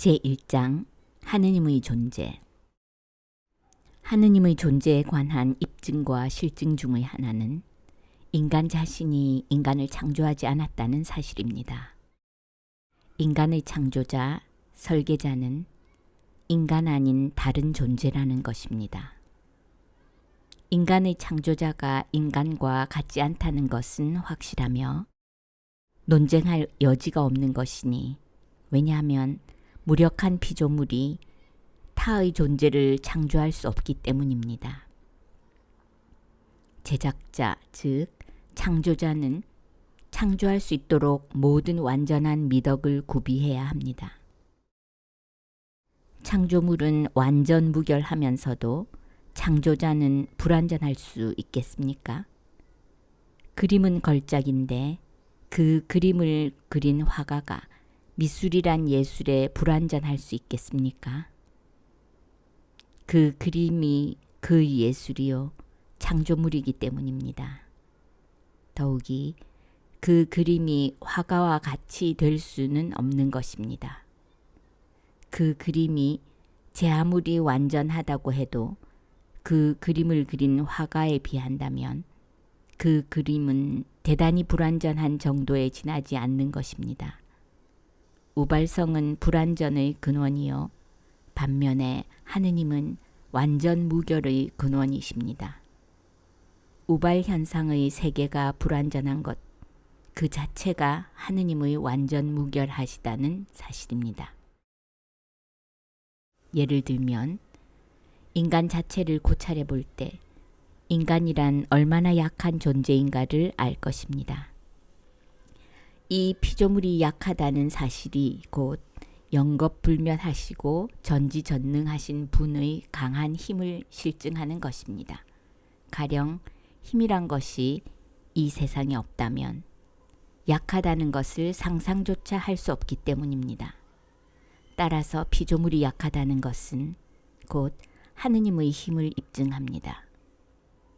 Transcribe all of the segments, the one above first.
제1장 하느님의 존재. 하느님의 존재에 관한 입증과 실증 중의 하나는 인간 자신이 인간을 창조하지 않았다는 사실입니다. 인간의 창조자, 설계자는 인간 아닌 다른 존재라는 것입니다. 인간의 창조자가 인간과 같지 않다는 것은 확실하며 논쟁할 여지가 없는 것이니, 왜냐하면 무력한 피조물이 타의 존재를 창조할 수 없기 때문입니다. 제작자, 즉 창조자는 창조할 수 있도록 모든 완전한 미덕을 구비해야 합니다. 창조물은 완전 무결하면서도 창조자는 불완전할 수 있겠습니까? 그림은 걸작인데 그 그림을 그린 화가가 미술이란 예술에 불완전할 수 있겠습니까? 그 그림이 그 예술이요 창조물이기 때문입니다. 더욱이 그 그림이 화가와 같이 될 수는 없는 것입니다. 그 그림이 제 아무리 완전하다고 해도 그 그림을 그린 화가에 비한다면 그 그림은 대단히 불완전한 정도에 지나지 않는 것입니다. 우발성은 불완전의 근원이요 반면에 하느님은 완전 무결의 근원이십니다. 우발 현상의 세계가 불완전한 것, 그 자체가 하느님의 완전 무결하시다는 사실입니다. 예를 들면 인간 자체를 고찰해 볼 때 인간이란 얼마나 약한 존재인가를 알 것입니다. 이 피조물이 약하다는 사실이 곧 영겁불멸하시고 전지전능하신 분의 강한 힘을 실증하는 것입니다. 가령 힘이란 것이 이 세상에 없다면 약하다는 것을 상상조차 할 수 없기 때문입니다. 따라서 피조물이 약하다는 것은 곧 하느님의 힘을 입증합니다.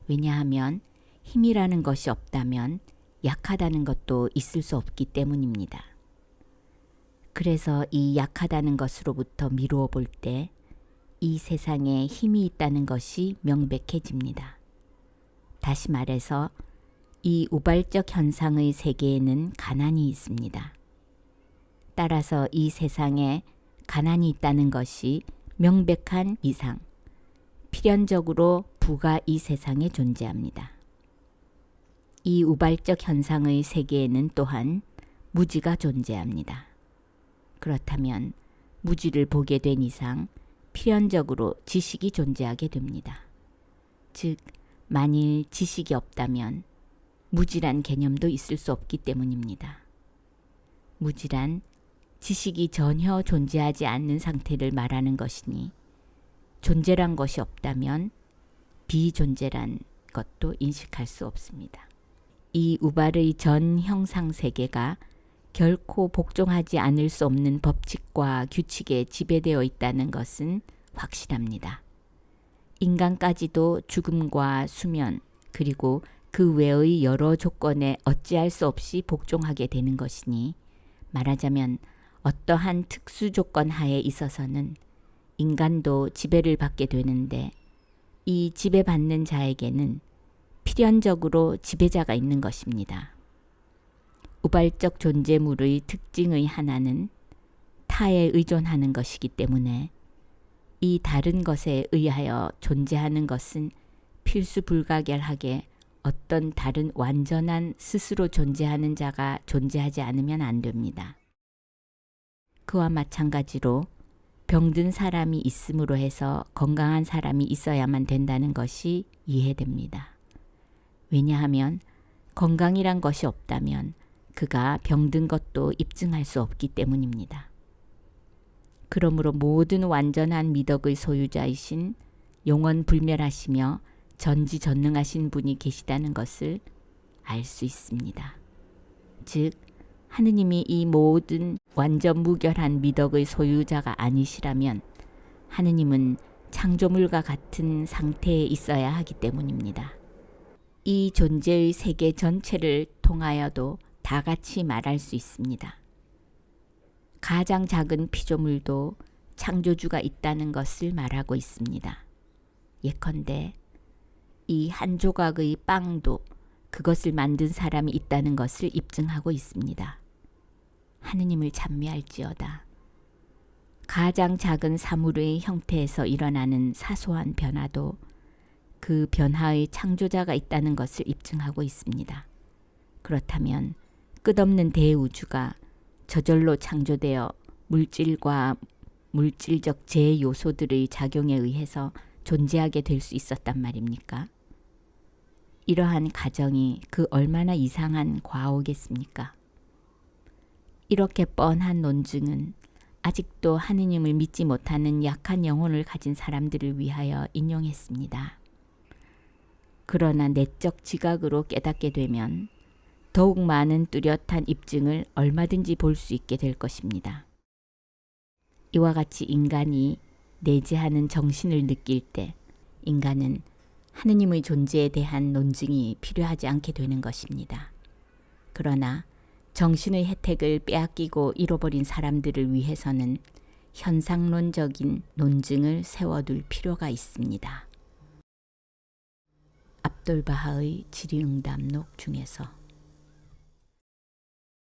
왜냐하면 힘이라는 것이 없다면 약하다는 것도 있을 수 없기 때문입니다. 그래서 이 약하다는 것으로부터 미루어 볼 때 이 세상에 힘이 있다는 것이 명백해집니다. 다시 말해서 이 우발적 현상의 세계에는 가난이 있습니다. 따라서 이 세상에 가난이 있다는 것이 명백한 이상, 필연적으로 부가 이 세상에 존재합니다. 이 우발적 현상의 세계에는 또한 무지가 존재합니다. 그렇다면 무지를 보게 된 이상 필연적으로 지식이 존재하게 됩니다. 즉, 만일 지식이 없다면 무지란 개념도 있을 수 없기 때문입니다. 무지란 지식이 전혀 존재하지 않는 상태를 말하는 것이니 존재란 것이 없다면 비존재란 것도 인식할 수 없습니다. 이 우발의 전 형상 세계가 결코 복종하지 않을 수 없는 법칙과 규칙에 지배되어 있다는 것은 확실합니다. 인간까지도 죽음과 수면 그리고 그 외의 여러 조건에 어찌할 수 없이 복종하게 되는 것이니, 말하자면 어떠한 특수 조건 하에 있어서는 인간도 지배를 받게 되는데 이 지배받는 자에게는 필연적으로 지배자가 있는 것입니다. 우발적 존재물의 특징의 하나는 타에 의존하는 것이기 때문에 이 다른 것에 의하여 존재하는 것은 필수 불가결하게 어떤 다른 완전한 스스로 존재하는 자가 존재하지 않으면 안 됩니다. 그와 마찬가지로 병든 사람이 있음으로 해서 건강한 사람이 있어야만 된다는 것이 이해됩니다. 왜냐하면 건강이란 것이 없다면 그가 병든 것도 입증할 수 없기 때문입니다. 그러므로 모든 완전한 미덕의 소유자이신 영원불멸하시며 전지전능하신 분이 계시다는 것을 알 수 있습니다. 즉, 하느님이 이 모든 완전 무결한 미덕의 소유자가 아니시라면 하느님은 창조물과 같은 상태에 있어야 하기 때문입니다. 이 존재의 세계 전체를 통하여도 다 같이 말할 수 있습니다. 가장 작은 피조물도 창조주가 있다는 것을 말하고 있습니다. 예컨대 이 한 조각의 빵도 그것을 만든 사람이 있다는 것을 입증하고 있습니다. 하느님을 찬미할지어다. 가장 작은 사물의 형태에서 일어나는 사소한 변화도 그 변화의 창조자가 있다는 것을 입증하고 있습니다. 그렇다면 끝없는 대우주가 저절로 창조되어 물질과 물질적 제요소들의 작용에 의해서 존재하게 될 수 있었단 말입니까? 이러한 가정이 그 얼마나 이상한 과오겠습니까? 이렇게 뻔한 논증은 아직도 하느님을 믿지 못하는 약한 영혼을 가진 사람들을 위하여 인용했습니다. 그러나 내적 지각으로 깨닫게 되면 더욱 많은 뚜렷한 입증을 얼마든지 볼 수 있게 될 것입니다. 이와 같이 인간이 내재하는 정신을 느낄 때 인간은 하느님의 존재에 대한 논증이 필요하지 않게 되는 것입니다. 그러나 정신의 혜택을 빼앗기고 잃어버린 사람들을 위해서는 현상론적인 논증을 세워둘 필요가 있습니다. 압돌바하의 질의응답록 중에서